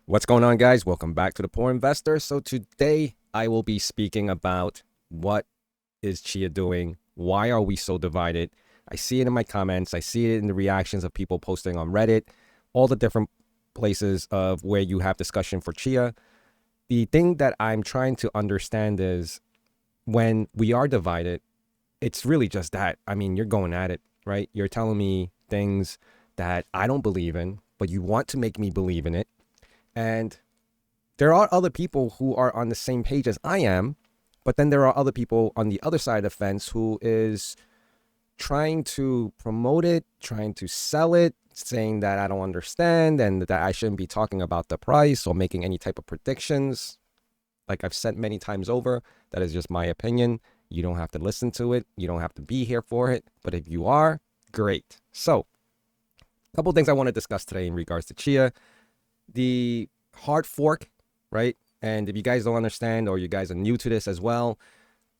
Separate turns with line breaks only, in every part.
What's going on, guys? Welcome back to the Poor Investor. So today I will be speaking about what is Chia doing? Why are we so divided? I see it in my comments. I see it in the reactions of people posting on Reddit, all the different places of where you have discussion for Chia. The thing that I'm trying to understand is when we are divided, it's really just that. I mean, you're going at it, right? You're telling me things that I don't believe in, but you want to make me believe in it. And there are other people who are on the same page as I am, but then there are other people on the other side of the fence who is trying to promote it, trying to sell it, saying that I don't understand and that I shouldn't be talking about the price or making any type of predictions. Like I've said many times over, that is just my opinion. You don't have to listen to it. You don't have to be here for it. But if you are, great. So a couple of things I want to discuss today in regards to Chia. The hard fork, right? And if you guys don't understand or you guys are new to this as well,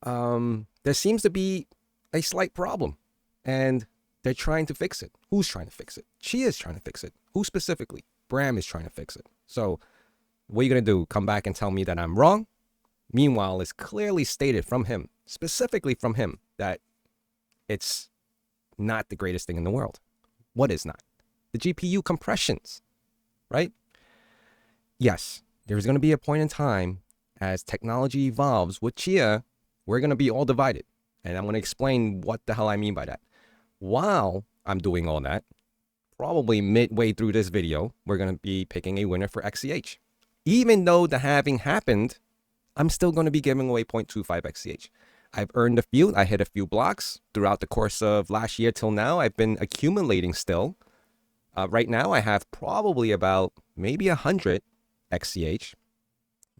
there seems to be a slight problem and they're trying to fix it. Who's trying to fix it? Chia is trying to fix it. Who specifically? Bram is trying to fix it. So what are you going to do? Come back and tell me that I'm wrong? Meanwhile, it's clearly stated from him, specifically from him, that it's not the greatest thing in the world. What is not? The GPU compressions, right? Yes, there's going to be a point in time as technology evolves with Chia, we're going to be all divided. And I'm going to explain what the hell I mean by that. While I'm doing all that, probably midway through this video, we're going to be picking a winner for XCH. Even though the halving happened, I'm still going to be giving away 0.25 XCH. I've earned a few. I hit a few blocks throughout the course of last year till now. I've been accumulating still. Right now, I have probably about maybe 100 XCH.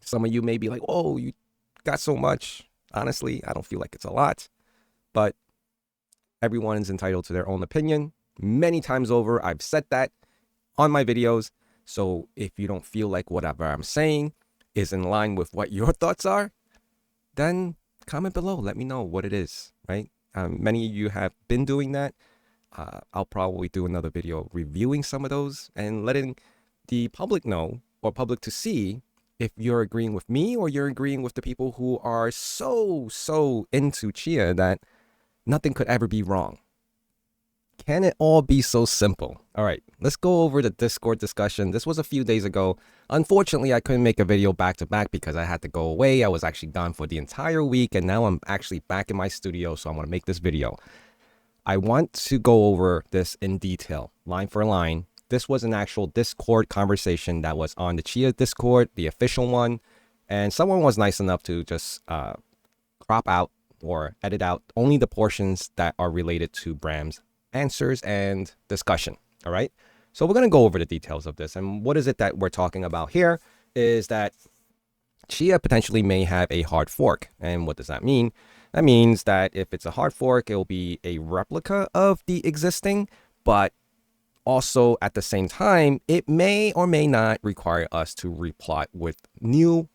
Some of you may be like, oh, you got so much. Honestly, I don't feel like it's a lot, but everyone is entitled to their own opinion. Many times over, I've said that on my videos. So if you don't feel like whatever I'm saying is in line with what your thoughts are, then comment below. Let me know what it is, right? Many of you have been doing that. I'll probably do another video reviewing some of those and letting the public know or public to see if you're agreeing with me or you're agreeing with the people who are so into Chia that nothing could ever be wrong. Can it all be so simple? All right, let's go over the Discord discussion. This was a few days ago. Unfortunately, I couldn't make a video back to back because I had to go away. I was actually gone for the entire week and now I'm actually back in my studio, so I'm going to make this video. I want to go over this in detail, line for line. This was an actual Discord conversation that was on the Chia Discord, the official one. And someone was nice enough to just crop out or edit out only the portions that are related to Bram's answers and discussion. All right. So we're going to go over the details of this. And what is it that we're talking about here is that Chia potentially may have a hard fork. And what does that mean? That means that if it's a hard fork, it will be a replica of the existing, but also, at the same time, it may or may not require us to replot with new,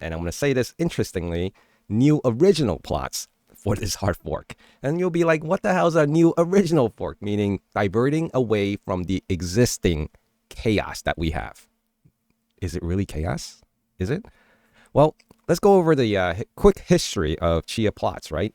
and I'm going to say this interestingly, new original plots for this hard fork. And you'll be like, what the hell is a new original fork? Meaning diverting away from the existing chaos that we have. Is it really chaos? Is it? Well, let's go over the quick history of Chia plots, right?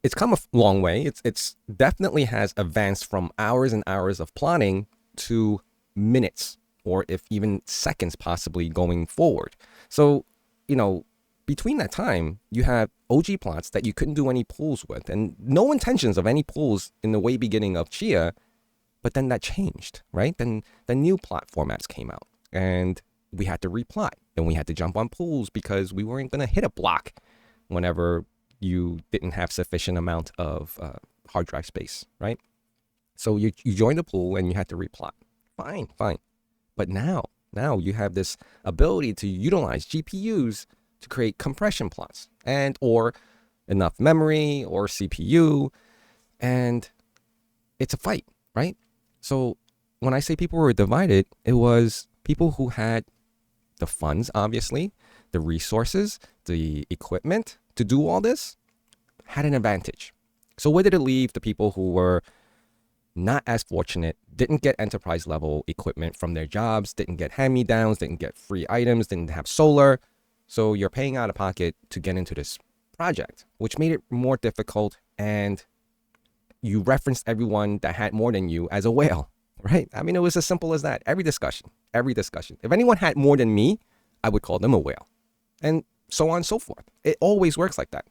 It's come a long way. It's definitely has advanced from hours and hours of plotting to minutes or if even seconds possibly going forward. So, between that time, you have OG plots that you couldn't do any pulls with and no intentions of any pulls in the way beginning of Chia, but then that changed, right? Then the new plot formats came out and we had to replot and we had to jump on pulls because we weren't going to hit a block whenever you didn't have sufficient amount of hard drive space, right? So you joined the pool and you had to replot. Fine. But now you have this ability to utilize GPUs to create compression plots and or enough memory or CPU, and it's a fight, right? So when I say people were divided, it was people who had the funds, obviously, the resources, the equipment to do all this, had an advantage. So where did it leave the people who were not as fortunate, didn't get enterprise level equipment from their jobs, didn't get hand-me-downs, didn't get free items, didn't have solar. So you're paying out of pocket to get into this project, which made it more difficult. And you referenced everyone that had more than you as a whale, right? I mean, it was as simple as that. Every discussion. If anyone had more than me, I would call them a whale. And so on and so forth. It always works like that.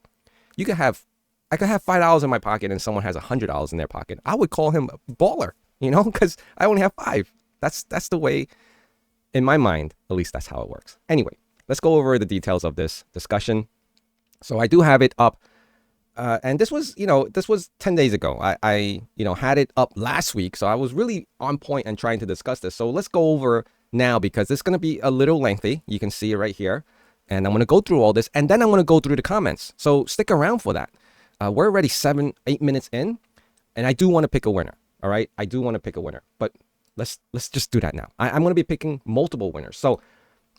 I could have $5 in my pocket and someone has $100 in their pocket. I would call him a baller, because I only have 5. That's the way, in my mind, at least that's how it works. Anyway, let's go over the details of this discussion. So I do have it up. And this was 10 days ago. I had it up last week. So I was really on point and trying to discuss this. So let's go over now because it's going to be a little lengthy. You can see it right here. And I'm going to go through all this and then I'm going to go through the comments. So stick around for that. We're already 7-8 minutes in and I do want to pick a winner. All right. I do want to pick a winner, but let's just do that now. I'm going to be picking multiple winners. So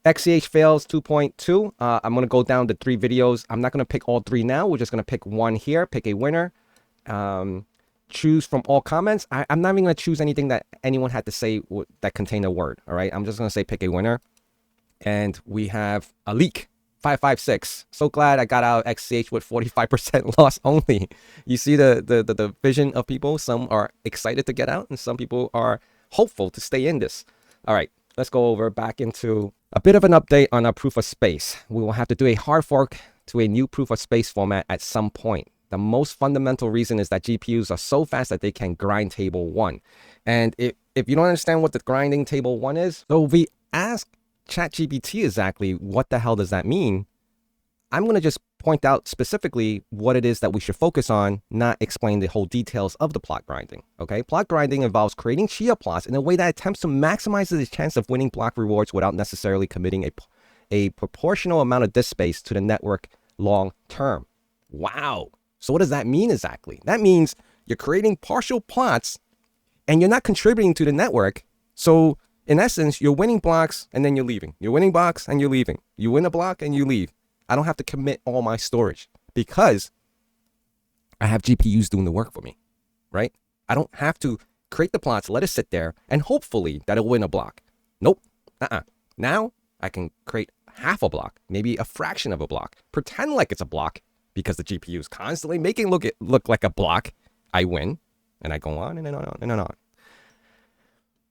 XCH fails 2.2. I'm going to go down to 3 videos. I'm not going to pick all 3 now. We're just going to pick one here, pick a winner. Choose from all comments. I'm not even going to choose anything that anyone had to say that contained a word. All right. I'm just going to say pick a winner. And we have a leak 556. So glad I got out XCH with 45% loss only. You see the vision of people. Some are excited to get out and some people are hopeful to stay in this. All right. Let's go over back into a bit of an update on our proof of space. We will have to do a hard fork to a new proof of space format at some point. The most fundamental reason is that GPUs are so fast that they can grind table 1. And if you don't understand what the grinding table 1 is, so we ask ChatGPT exactly what the hell does that mean. I'm going to just point out specifically what it is that we should focus on, not explain the whole details of the plot grinding. Okay, plot grinding involves creating Chia plots in a way that attempts to maximize the chance of winning block rewards without necessarily committing a proportional amount of disk space to the network long term. Wow. So what does that mean exactly? That means you're creating partial plots and you're not contributing to the network. So in essence, you're winning blocks and then you're leaving. You're winning blocks and you're leaving. You win a block and you leave. I don't have to commit all my storage because I have GPUs doing the work for me, right? I don't have to create the plots, let it sit there, and hopefully that it'll win a block. Nope. Now I can create half a block, maybe a fraction of a block, pretend like it's a block because the GPU is constantly making it look like a block. I win, and I go on and on and on.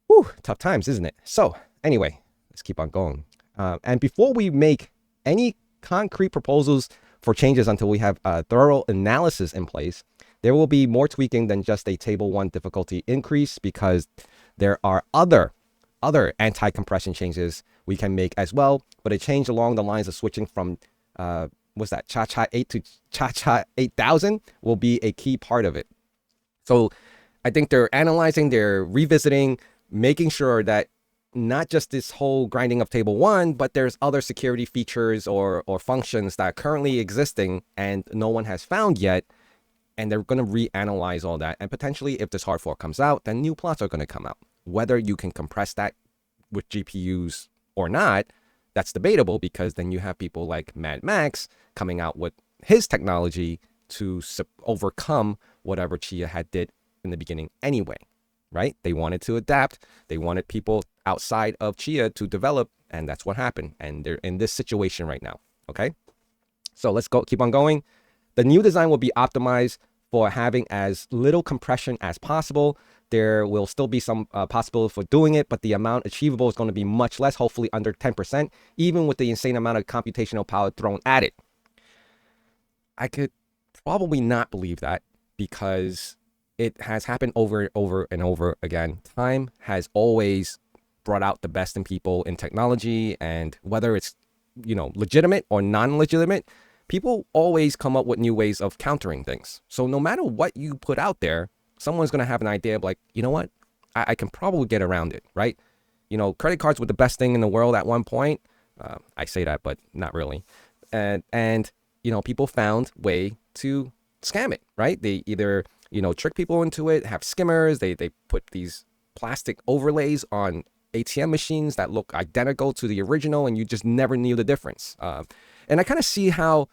Whew, tough times, isn't it? So anyway, let's keep on going. And before we make any concrete proposals for changes until we have a thorough analysis in place, there will be more tweaking than just a table 1 difficulty increase because there are other anti-compression changes we can make as well. But a change along the lines of switching from what's that, Cha-Cha 8 to Cha-Cha 8000 will be a key part of it. So I think they're analyzing, they're revisiting, making sure that not just this whole grinding of table 1, but there's other security features or functions that are currently existing and no one has found yet. And they're going to reanalyze all that. And potentially if this hard fork comes out, then new plots are going to come out. Whether you can compress that with GPUs or not, that's debatable because then you have people like Mad Max coming out with his technology to overcome whatever Chia had did in the beginning anyway. Right? They wanted to adapt. They wanted people outside of Chia to develop, and that's what happened. And they're in this situation right now. Okay? So let's keep on going. The new design will be optimized for having as little compression as possible. There will still be some possibility for doing it, but the amount achievable is going to be much less, hopefully under 10%, even with the insane amount of computational power thrown at it. I could probably not believe that because it has happened over and over again. Time has always brought out the best in people in technology, and whether it's, legitimate or non-legitimate, people always come up with new ways of countering things. So no matter what you put out there, someone's going to have an idea of like, you know what? I can probably get around it, right? Credit cards were the best thing in the world at one point. I say that, but not really. And people found way to scam it, right? They either trick people into it, have skimmers. They put these plastic overlays on ATM machines that look identical to the original, and you just never knew the difference. And I kind of see how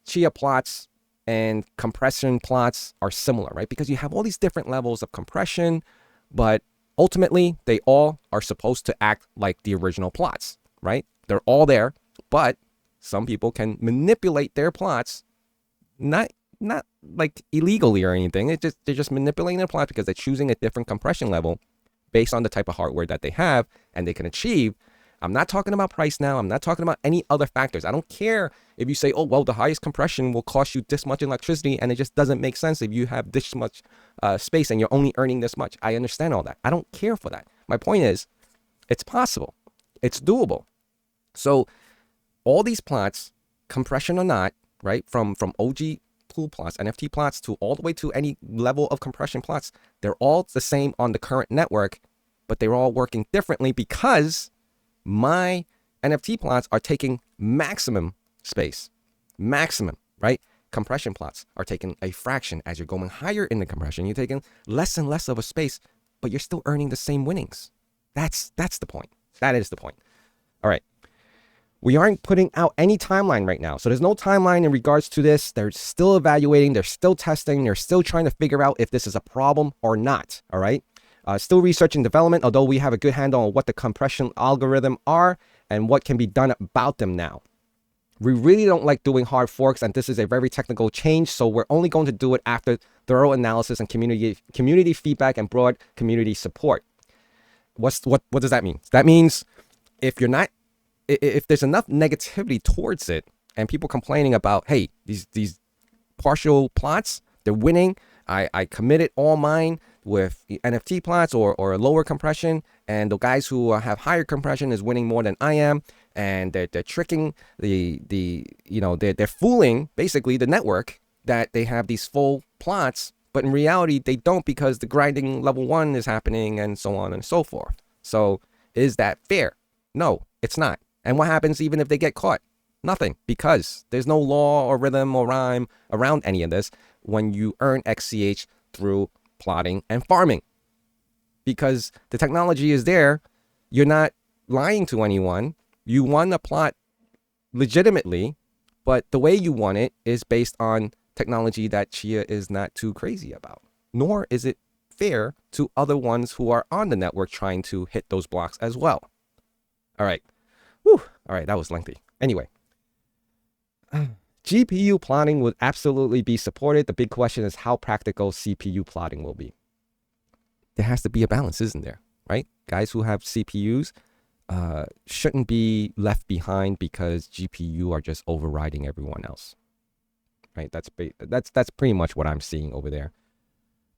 Chia plots and compression plots are similar, right? Because you have all these different levels of compression, but ultimately they all are supposed to act like the original plots, right? They're all there, but some people can manipulate their plots, not like illegally or anything. They're just manipulating their plots because they're choosing a different compression level based on the type of hardware that they have and they can achieve. I'm not talking about price now. I'm not talking about any other factors. I don't care if you say, oh, well, the highest compression will cost you this much electricity, and it just doesn't make sense if you have this much space and you're only earning this much. I understand all that. I don't care for that. My point is, it's possible. It's doable. So all these plots, compression or not, right, from OG pool plots, NFT plots, to all the way to any level of compression plots, they're all the same on the current network, but they're all working differently because my NFT plots are taking maximum space, right? Compression plots are taking a fraction. As you're going higher in the compression, you're taking less and less of a space, but you're still earning the same winnings. That's the point. That is the point. All right. We aren't putting out any timeline right now. So there's no timeline in regards to this. They're still evaluating. They're still testing. They're still trying to figure out if this is a problem or not. All right. Still research and development, although we have a good handle on what the compression algorithm are and what can be done about them now. We really don't like doing hard forks, and this is a very technical change, so we're only going to do it after thorough analysis and community feedback and broad community support. What does that mean? That means if there's enough negativity towards it and people complaining about, hey, these partial plots, they're winning. I committed all mine with NFT plots or lower compression, and the guys who have higher compression is winning more than I am, and they're tricking they're fooling basically the network that they have these full plots, but in reality they don't, because the grinding level 1 is happening and so on and so forth. So is that fair? No, it's not. And what happens even if they get caught? Nothing, because there's no law or rhythm or rhyme around any of this when you earn XCH through plotting and farming, because the technology is there. You're not lying to anyone. You won a plot legitimately, but the way you won it is based on technology that Chia is not too crazy about, nor is it fair to other ones who are on the network trying to hit those blocks as well. All right. Whew. All right, that was lengthy. Anyway, GPU plotting would absolutely be supported. The big question is how practical CPU plotting will be. There has to be a balance, isn't there? Right? Guys who have CPUs shouldn't be left behind because GPU are just overriding everyone else. Right? That's pretty much what I'm seeing over there.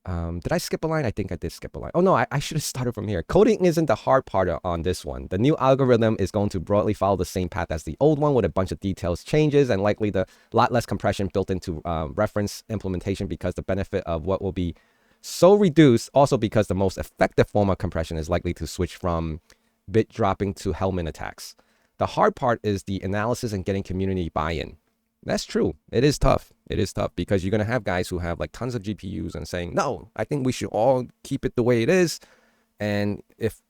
Did I skip a line? I think I did skip a line. Oh no, I should have started from here. Coding isn't the hard part on this one. The new algorithm is going to broadly follow the same path as the old one, with a bunch of details changes and likely the lot less compression built into reference implementation, because the benefit of what will be so reduced. Also because the most effective form of compression is likely to switch from bit dropping to Hellman attacks. The hard part is the analysis and getting community buy-in. That's true. It is tough. It is tough because you're going to have guys who have like tons of GPUs and saying, no, I think we should all keep it the way it is. And if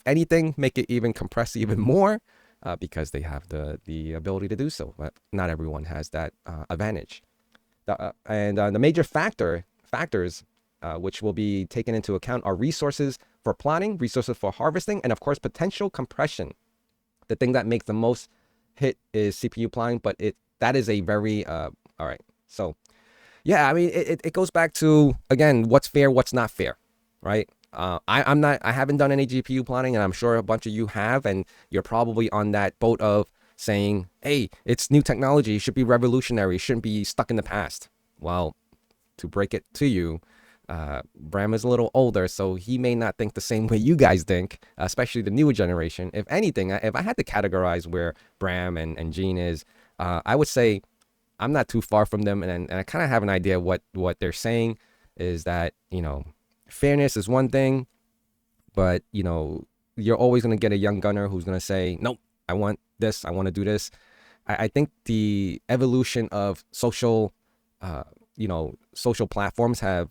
anything, make it even compress even more because they have the ability to do so. But not everyone has that advantage. The major factors which will be taken into account are resources for plotting, resources for harvesting, and of course, potential compression. The thing that makes the most hit is CPU plotting, but that is a very, all right. So yeah, I mean, it goes back to, again, what's fair, what's not fair, right? I haven't done any GPU plotting, and I'm sure a bunch of you have, and you're probably on that boat of saying, hey, it's new technology, it should be revolutionary, it shouldn't be stuck in the past. Well, to break it to you, Bram is a little older, so he may not think the same way you guys think, especially the newer generation. If anything, if I had to categorize where Bram and Gene is, I would say I'm not too far from them, and I kind of have an idea what they're saying is that, fairness is one thing, but, you're always going to get a young gunner who's going to say, nope, I want this, I want to do this. I think the evolution of social platforms have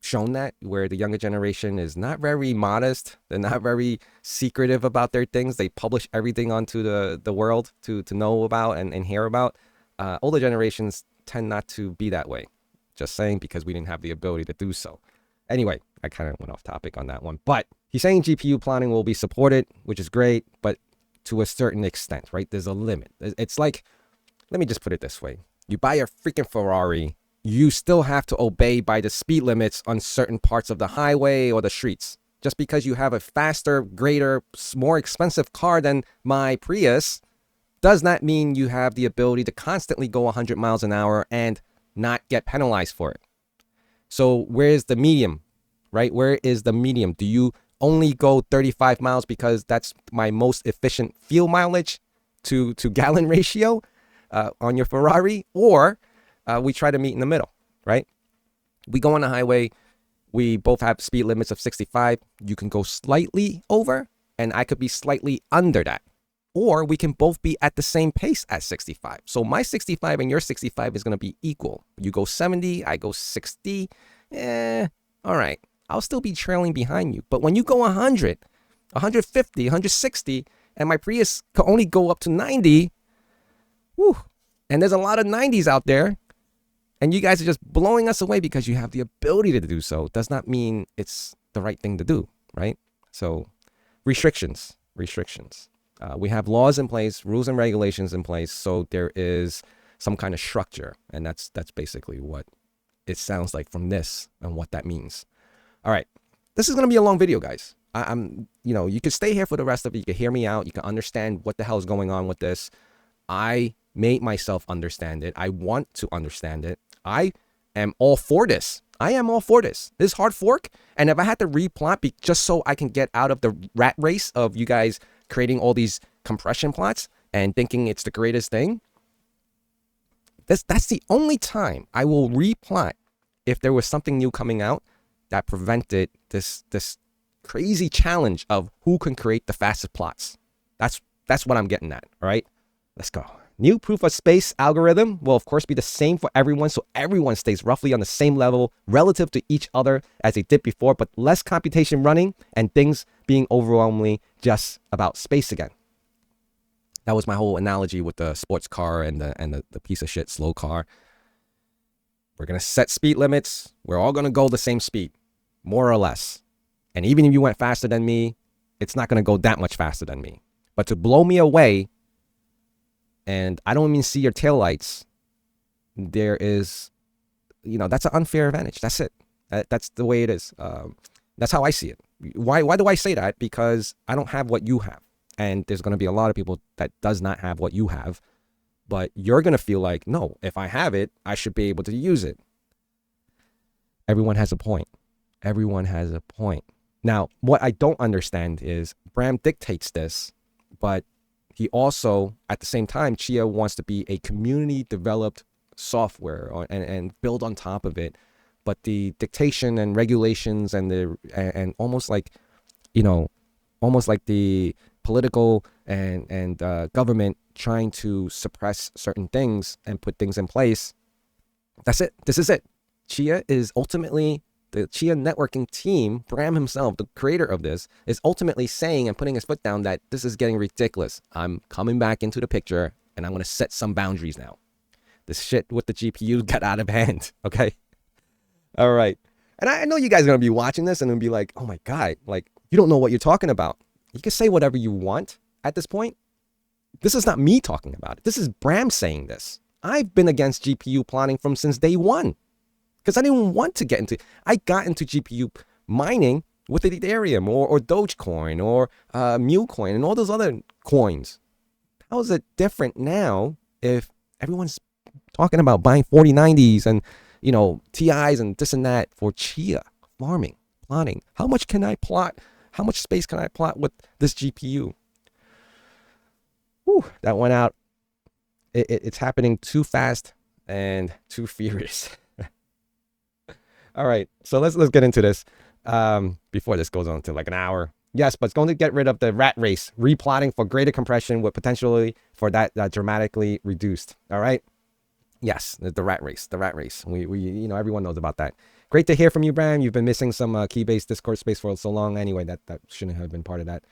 shown that, where the younger generation is not very modest. They're not very secretive about their things. They publish everything onto the world to know about and hear about. Older generations tend not to be that way. Just saying, because we didn't have the ability to do so. Anyway, I kind of went off topic on that one. But he's saying GPU planning will be supported, which is great, but to a certain extent, right? There's a limit. It's like, let me just put it this way. You buy a freaking Ferrari, you still have to obey by the speed limits on certain parts of the highway or the streets. Just because you have a faster, greater, more expensive car than my Prius does not mean you have the ability to constantly go 100 miles an hour and not get penalized for it. So where's the medium, right? Where is the medium? Do you only go 35 miles because that's my most efficient fuel mileage to gallon ratio on your Ferrari? Or we try to meet in the middle, right? We go on the highway. We both have speed limits of 65. You can go slightly over, and I could be slightly under that. Or we can both be at the same pace at 65. So my 65 and your 65 is going to be equal. You go 70, I go 60. All right. I'll still be trailing behind you. But when you go 100, 150, 160, and my Prius can only go up to 90, whew, and there's a lot of 90s out there, and you guys are just blowing us away because you have the ability to do so, does not mean it's the right thing to do, right? So restrictions. We have laws in place, rules and regulations in place, so there is some kind of structure, and that's basically what it sounds like from this and what that means. All right, this is going to be a long video, guys. You could stay here for the rest of it. You can hear me out. You can understand what the hell is going on with this. I made myself understand it. I want to understand it. I am all for this. This is Hardfork. And if I had to replot just so I can get out of the rat race of you guys creating all these compression plots and thinking it's the greatest thing, that's the only time I will replot if there was something new coming out that prevented this crazy challenge of who can create the fastest plots. That's what I'm getting at. All right, let's go. New proof of space algorithm will of course be the same for everyone, so everyone stays roughly on the same level relative to each other as they did before, but less computation running and things being overwhelmingly just about space again. That was my whole analogy with the sports car and the piece of shit slow car. We're gonna set speed limits. We're all gonna go the same speed, more or less. And even if you went faster than me, it's not gonna go that much faster than me. But to blow me away, and I don't even see your taillights, there is, that's an unfair advantage. That's it. That's the way it is. That's how I see it. Why do I say that? Because I don't have what you have. And there's going to be a lot of people that does not have what you have. But you're going to feel like, no, if I have it, I should be able to use it. Everyone has a point. Everyone has a point. Now, what I don't understand is Bram dictates this, but he also, at the same time, Chia wants to be a community-developed software and build on top of it. But the dictation and regulations and almost like the political and government trying to suppress certain things and put things in place. That's it. This is it. Chia is ultimately, the Chia networking team, Bram himself, the creator of this, is ultimately saying and putting his foot down that this is getting ridiculous. I'm coming back into the picture and I'm going to set some boundaries now. This shit with the GPU got out of hand. Okay. All right. And I know you guys are going to be watching this and then be like, oh my God, like, you don't know what you're talking about. You can say whatever you want at this point. This is not me talking about it. This is Bram saying this. I've been against GPU plotting from since day one because I didn't want to get into, I got into GPU mining with Ethereum or Dogecoin or Mulecoin and all those other coins. How is it different now if everyone's talking about buying 4090s and, TIs and this and that for Chia farming, plotting? How much can I plot? How much space can I plot with this GPU? Whew, that went out. It's happening too fast and too furious. All right, so let's get into this before this goes on to like an hour. Yes, but it's going to get rid of the rat race, replotting for greater compression with potentially for that dramatically reduced. All right. Yes, the rat race, we everyone knows about that. Great to hear from you, Bram. You've been missing some key-based Discord space for so long. Anyway, that shouldn't have been part of that.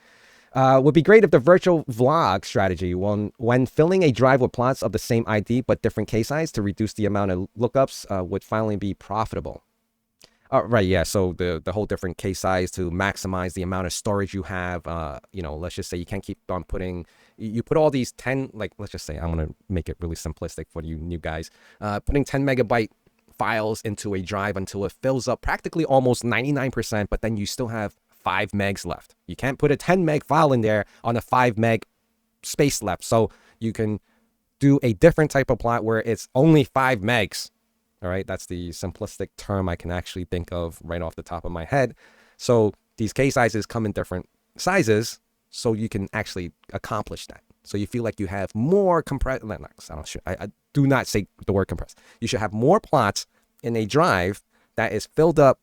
Would be great if the virtual vlog strategy, when filling a drive with plots of the same ID but different case size to reduce the amount of lookups, would finally be profitable. Right, yeah. So the whole different case size to maximize the amount of storage you have. You know, let's just say you can't keep on putting. You put all these 10, like, let's just say, I want to make it really simplistic for you new guys. Putting 10 megabyte files into a drive until it fills up practically almost 99%, but then you still have 5 megs left. You can't put a 10 meg file in there on a 5 meg space left. So you can do a different type of plot where it's only 5 megs. All right, that's the simplistic term I can actually think of right off the top of my head. So these case sizes come in different sizes, so you can actually accomplish that. So you feel like you have more compressed. I do not say the word compressed. You should have more plots in a drive that is filled up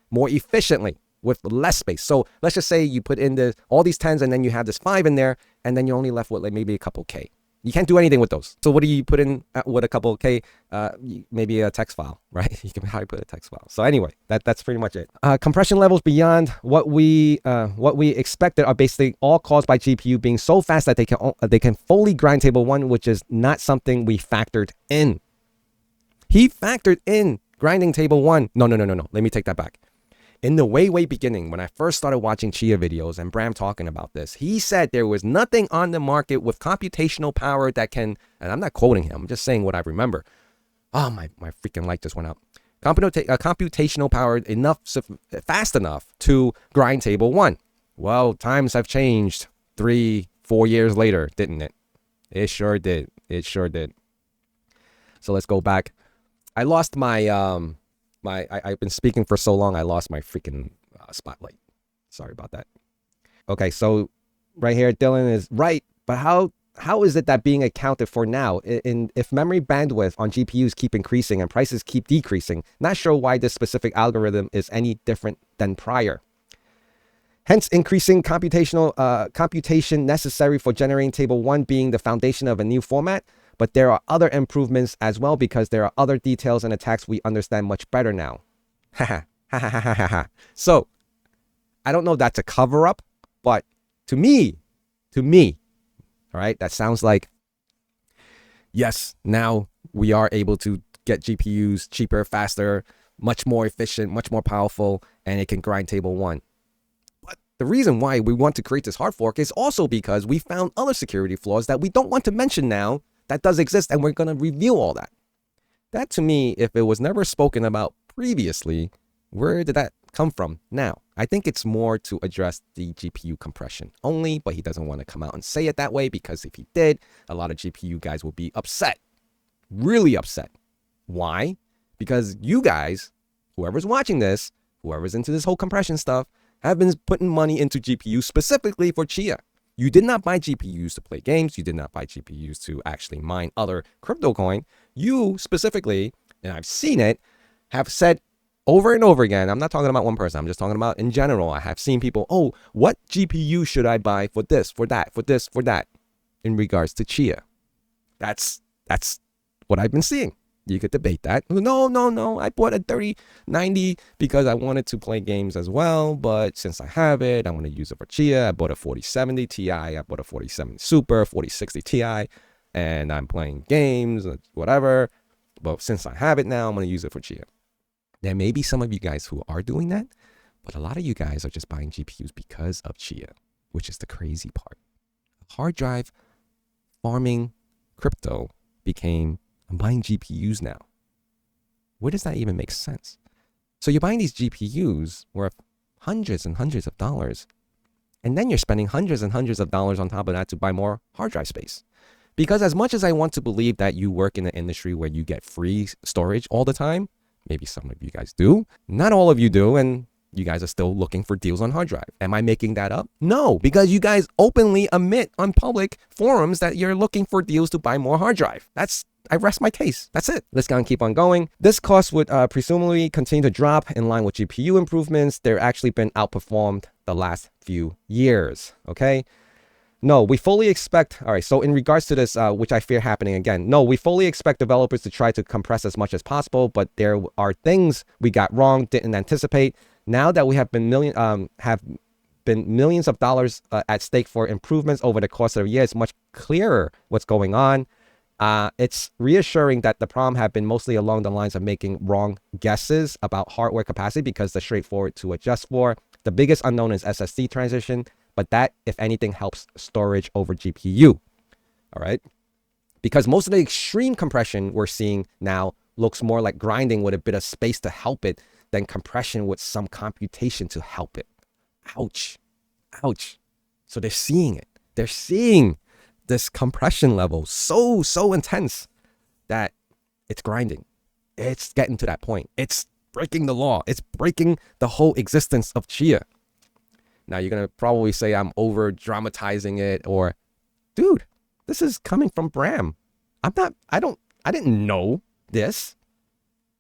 more efficiently with less space. So let's just say you put in all these 10s and then you have this 5 in there, and then you're only left with like maybe a couple K. You can't do anything with those. So what do you put in with a couple K? Maybe a text file, right? You can probably put a text file. So anyway, that's pretty much it. Compression levels beyond what we expected are basically all caused by GPU being so fast that they can fully grind table 1, which is not something we factored in. He factored in grinding table 1. No. Let me take that back. In the way beginning, when I first started watching Chia videos and Bram talking about this, he said there was nothing on the market with computational power that can, and I'm not quoting him, I'm just saying what I remember. Oh, my freaking light just went out. Computational power fast enough to grind table 1. Well, times have changed 3-4 years later, didn't it? It sure did. It sure did. So let's go back. I lost my I've been speaking for so long, I lost my freaking spotlight. Sorry about that. Okay, so right here, Dylan is right, but how is it that being accounted for now? If memory bandwidth on GPUs keep increasing and prices keep decreasing, not sure why this specific algorithm is any different than prior. Hence, increasing computation necessary for generating table 1 being the foundation of a new format. But there are other improvements as well because there are other details and attacks we understand much better now. So, I don't know if that's a cover up, but to me, all right, that sounds like, yes, now we are able to get GPUs cheaper, faster, much more efficient, much more powerful, and it can grind table 1. But the reason why we want to create this hard fork is also because we found other security flaws that we don't want to mention now that does exist, and we're going to review all that. That, to me, if it was never spoken about previously, where did that come from now? I think it's more to address the GPU compression only, but he doesn't want to come out and say it that way because if he did, a lot of GPU guys will be upset. Really upset. Why? Because you guys, whoever's watching this, whoever's into this whole compression stuff, have been putting money into GPU specifically for Chia. You did not buy GPUs to play games. You did not buy GPUs to actually mine other crypto coin. You specifically, and I've seen it, have said over and over again, I'm not talking about one person, I'm just talking about in general. I have seen people, oh, what GPU should I buy for this, for that, for this, for that, in regards to Chia. That's what I've been seeing. You could debate that. No. I bought a 3090 because I wanted to play games as well. But since I have it, I'm going to use it for Chia. I bought a 4070 Ti. I bought a 4070 Super, 4060 Ti. And I'm playing games, whatever. But since I have it now, I'm going to use it for Chia. There may be some of you guys who are doing that. But a lot of you guys are just buying GPUs because of Chia, which is the crazy part. Hard drive farming crypto became, I'm buying GPUs now. Where does that even make sense? So you're buying these GPUs worth hundreds and hundreds of dollars, and then you're spending hundreds and hundreds of dollars on top of that to buy more hard drive space. Because as much as I want to believe that you work in an industry where you get free storage all the time, maybe some of you guys do, not all of you do, and you guys are still looking for deals on hard drive. Am I making that up? No, because you guys openly admit on public forums that you're looking for deals to buy more hard drive. I rest my case. That's it. Let's go and keep on going. This cost would presumably continue to drop in line with GPU improvements. They're actually been outperformed the last few years. Okay. No, we fully expect. All right. So in regards to this, which I fear happening again, no, we fully expect developers to try to compress as much as possible, but there are things we got wrong, didn't anticipate. Now that we have been millions of dollars at stake for improvements over the course of the year. It's much clearer what's going on. It's reassuring that the problem have been mostly along the lines of making wrong guesses about hardware capacity because they're straightforward to adjust for. The biggest unknown is SSD transition, but that, if anything, helps storage over GPU. All right. Because most of the extreme compression we're seeing now looks more like grinding with a bit of space to help it than compression with some computation to help it. Ouch. Ouch. So they're seeing it. They're seeing this compression level so intense that it's grinding. It's getting to that point. It's breaking the law. It's breaking the whole existence of Chia. Now you're going to probably say I'm over dramatizing it, or dude, this is coming from Bram. I didn't know this.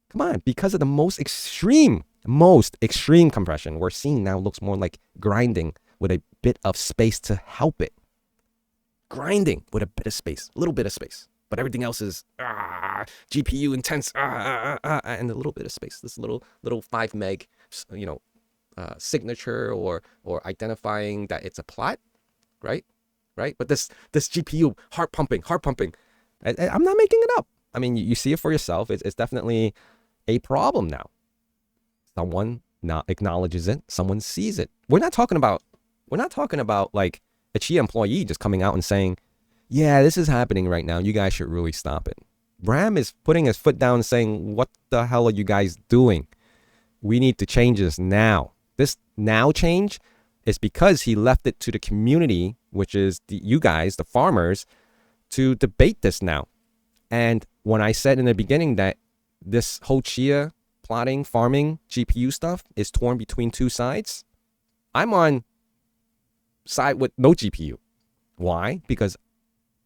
Come on, because of the most extreme compression we're seeing now looks more like grinding with a bit of space to help it. Grinding with a bit of space, a little bit of space, but everything else is GPU intense, and a little bit of space. This little 5 meg, signature or identifying that it's a plot, right? But this GPU heart pumping. I'm not making it up. I mean, you see it for yourself. It's definitely a problem now. Someone now acknowledges it. Someone sees it. We're not talking about like a Chia employee just coming out and saying, yeah, this is happening right now. You guys should really stop it. Bram is putting his foot down and saying, what the hell are you guys doing? We need to change this now. This now change is because he left it to the community, which is you guys, the farmers, to debate this now. And when I said in the beginning that this whole Chia plotting, farming, GPU stuff is torn between two sides, I'm on side with no GPU. Why? Because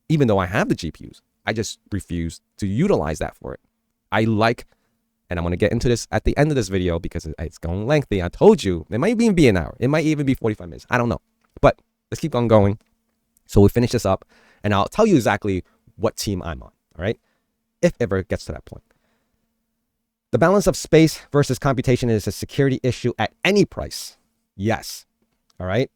even though I have the GPUs, I just refuse to utilize that for it. I like, and I'm going to get into this at the end of this video because it's going lengthy. I told you, it might even be an hour. It might even be 45 minutes. I don't know. But let's keep on going. So we finish this up, and I'll tell you exactly what team I'm on, all right? If ever it gets to that point. The balance of space versus computation is a security issue at any price. Yes. All right.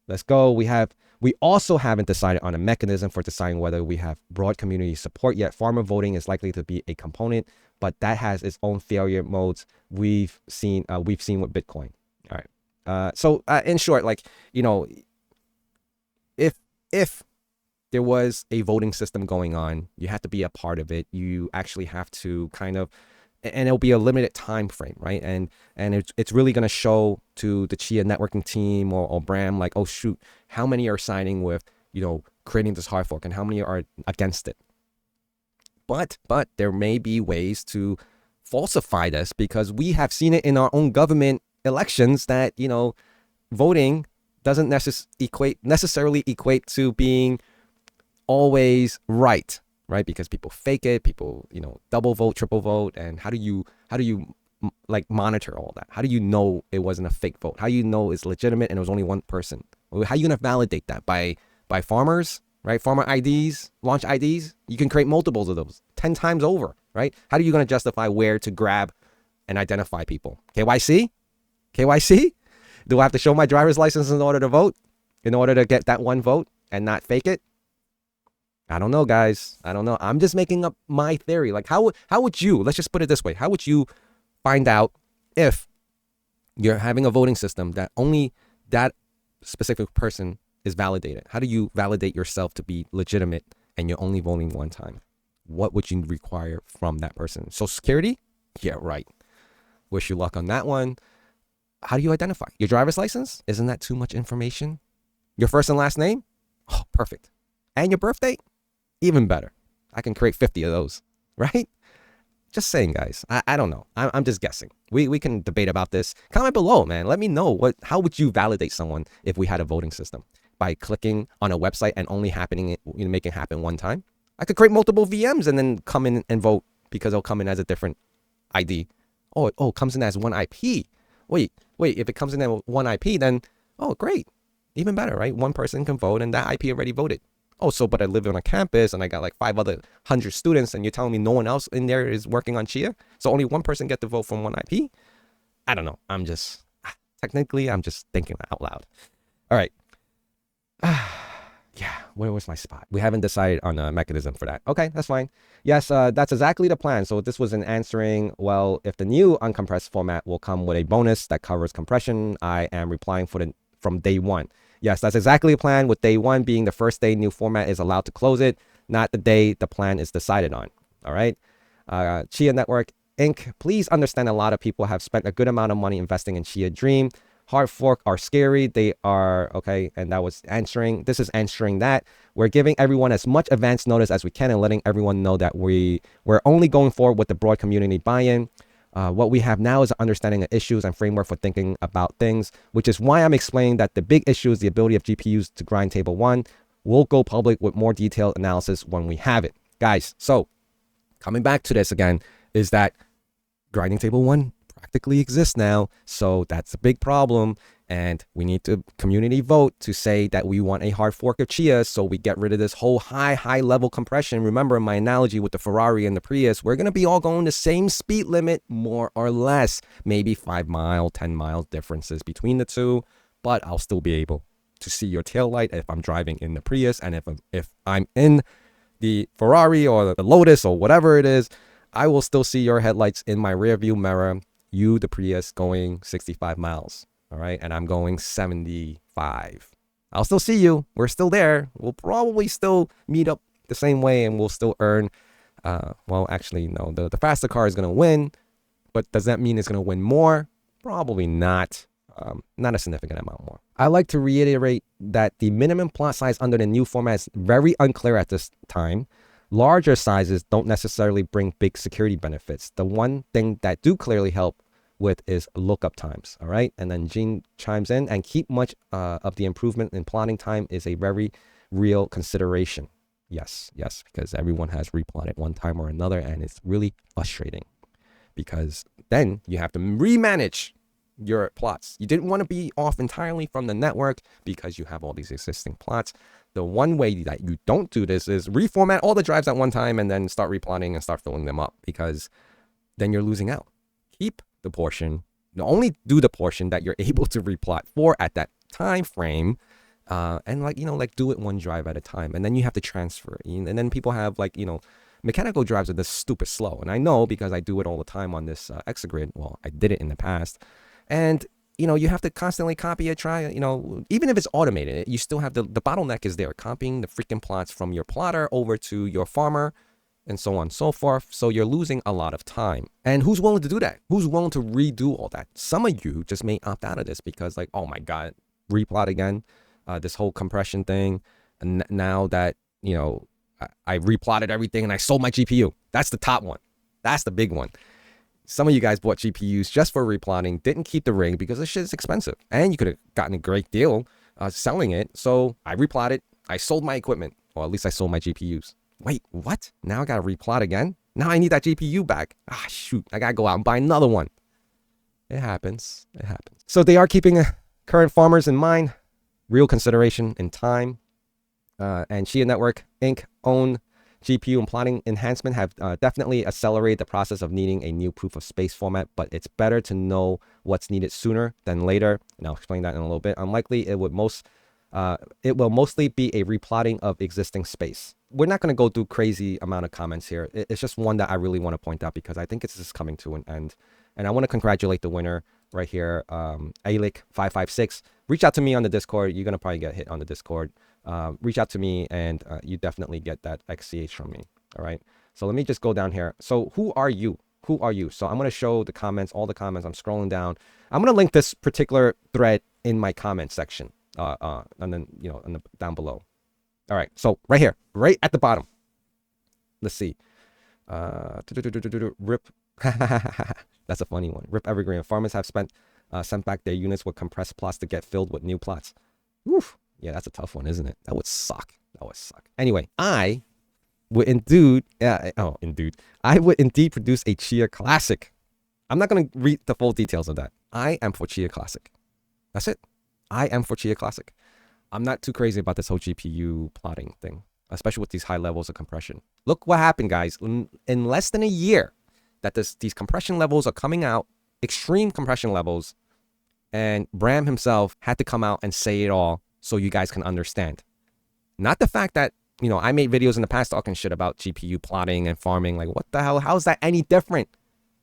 Let's go. We also haven't decided on a mechanism for deciding whether we have broad community support yet. Farmer voting is likely to be a component, but that has its own failure modes we've seen with Bitcoin. All right. So in short, like, if there was a voting system going on, you have to be a part of it. You actually have to and it'll be a limited time frame, right? And it's really going to show to the Chia networking team or Bram, like, oh shoot, how many are signing with, creating this hard fork and how many are against it. But there may be ways to falsify this because we have seen it in our own government elections that, voting doesn't necessarily equate to being always right. Right? Because people fake it, people, double vote, triple vote. And how do you like monitor all that? How do you know it wasn't a fake vote? How do you know it's legitimate and it was only one person? How are you going to validate that? By farmers, right? Farmer IDs, launch IDs. You can create multiples of those 10 times over, right? How are you going to justify where to grab and identify people? KYC? Do I have to show my driver's license in order to vote? In order to get that one vote and not fake it? I don't know, guys. I don't know. I'm just making up my theory. Like, how would you, let's just put it this way. How would you find out if you're having a voting system that only that specific person is validated? How do you validate yourself to be legitimate and you're only voting one time? What would you require from that person? Social Security? Yeah, right. Wish you luck on that one. How do you identify? Your driver's license? Isn't that too much information? Your first and last name? Oh, perfect. And your birth date? Even better. I can create 50 of those, right? Just saying, guys. I don't know. I'm just guessing. We can debate about this. Comment below, man. Let me know how would you validate someone if we had a voting system? By clicking on a website and only making it happen one time? I could create multiple VMs and then come in and vote because it'll come in as a different ID. Oh, it comes in as one IP. Wait. If it comes in as one IP, then, oh, great. Even better, right? One person can vote and that IP already voted. Oh, but I live on a campus and I got like 500 students and you're telling me no one else in there is working on Chia? So only one person get to vote from one IP? I don't know. I'm just, technically, I'm just thinking out loud. All right. Yeah, where was my spot? We haven't decided on a mechanism for that. Okay, that's fine. Yes, that's exactly the plan. So this was an answering, well, if the new uncompressed format will come with a bonus that covers compression, I am replying from day one. Yes, that's exactly the plan, with day one being the first day new format is allowed to close it, not the day the plan is decided on. All right. Chia Network Inc. Please understand a lot of people have spent a good amount of money investing in Chia Dream. Hardfork are scary. They are, okay, and that was answering. This is answering that. We're giving everyone as much advance notice as we can and letting everyone know that we're only going forward with the broad community buy-in. What we have now is an understanding of issues and framework for thinking about things, which is why I'm explaining that the big issue is the ability of GPUs to grind table 1. We'll go public with more detailed analysis when we have it. Guys, so coming back to this again, is that grinding table 1 practically exists now, so that's a big problem, and we need to community vote to say that we want a hard fork of Chia, so we get rid of this whole high level compression. Remember my analogy with the Ferrari and the Prius, we're going to be all going the same speed limit, more or less, maybe 5 mile 10 mile differences between the two, but I'll still be able to see your tail light if I'm driving in the Prius, and if I'm in the Ferrari or the Lotus or whatever it is, I will still see your headlights in my rear view mirror. You, the Prius, going 65 miles, all right? And I'm going 75. I'll still see you. We're still there. We'll probably still meet up the same way, and we'll still earn, well, actually, no. The faster car is going to win, but does that mean it's going to win more? Probably not. Not a significant amount more. I like to reiterate that the minimum plot size under the new format is very unclear at this time. Larger sizes don't necessarily bring big security benefits. The one thing that do clearly help with is lookup times, all right? And then Gene chimes in, and keep much of the improvement in plotting time is a very real consideration. Yes, because everyone has replotted one time or another, and it's really frustrating because then you have to remanage your plots. You didn't want to be off entirely from the network because you have all these existing plots. The one way that you don't do this is reformat all the drives at one time and then start replotting and start filling them up, because then you're losing out. Keep the portion, only do the portion that you're able to replot for at that time frame, and like do it one drive at a time, and then you have to transfer. And then people have mechanical drives are this stupid slow, and I know because I do it all the time on this Exagrid. Well, I did it in the past, and you have to constantly copy it, try, even if it's automated, you still have the bottleneck is there, copying the freaking plots from your plotter over to your farmer and so on and so forth. So you're losing a lot of time. And who's willing to do that? Who's willing to redo all that? Some of you just may opt out of this because oh my God, replot again, this whole compression thing. And now that, I replotted everything and I sold my GPU. That's the top one. That's the big one. Some of you guys bought GPUs just for replotting, didn't keep the ring because this shit is expensive. And you could have gotten a great deal selling it. So I replotted, I sold my equipment, or at least I sold my GPUs. Wait, what? Now I got to replot again? Now I need that GPU back. Shoot, I got to go out and buy another one. It happens. It happens. So they are keeping current farmers in mind, real consideration in time. And Chia Network Inc. own GPU and plotting enhancement have definitely accelerated the process of needing a new proof of space format, but it's better to know what's needed sooner than later. And I'll explain that in a little bit. Unlikely, it will mostly be a replotting of existing space. We're not going to go through crazy amount of comments here. It's just one that I really want to point out because I think it's just coming to an end. And I want to congratulate the winner right here, Alik556. Reach out to me on the Discord. You're going to probably get hit on the Discord. Reach out to me and you definitely get that XCH from me. All right. So let me just go down here. So who are you? Who are you? So I'm going to show the comments, all the comments. I'm scrolling down. I'm going to link this particular thread in my comment section. And then, down below. All right. So right here, right at the bottom. Let's see. Rip. That's a funny one. Rip Evergreen. Farmers have sent back their units with compressed plots to get filled with new plots. Woof. Yeah, that's a tough one, isn't it? That would suck. Anyway, I would indeed produce a Chia Classic. I'm not going to read the full details of that. I am for Chia Classic. That's it. I am for Chia Classic. I'm not too crazy about this whole GPU plotting thing, especially with these high levels of compression. Look what happened, guys. In less than a year that these compression levels are coming out, extreme compression levels, And Bram himself had to come out and say it all so you guys can understand. Not the fact that, you know, I made videos in the past talking shit about GPU plotting and farming. Like, what the hell? How is that any different?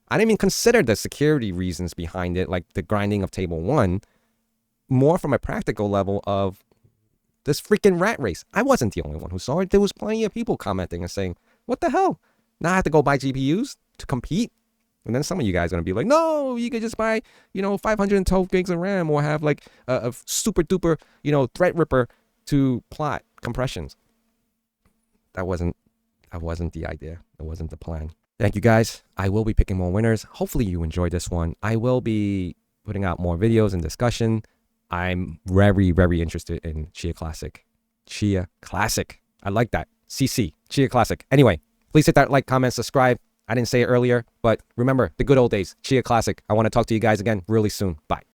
I didn't even consider the security reasons behind it, like the grinding of table 1, more from a practical level of this freaking rat race. I wasn't the only one who saw it. There was plenty of people commenting and saying, what the hell? Now I have to go buy GPUs to compete? And then some of you guys are going to be like, no, you could just buy, you know, 512 gigs of RAM or have like a super duper, you know, Threadripper to plot compressions. That wasn't the idea. That wasn't the plan. Thank you guys. I will be picking more winners. Hopefully you enjoyed this one. I will be putting out more videos and discussion. I'm very, very interested in Chia Classic. Chia Classic. I like that. CC. Chia Classic. Anyway, please hit that like, comment, subscribe. I didn't say it earlier, but remember the good old days. Chia Classic. I want to talk to you guys again really soon. Bye.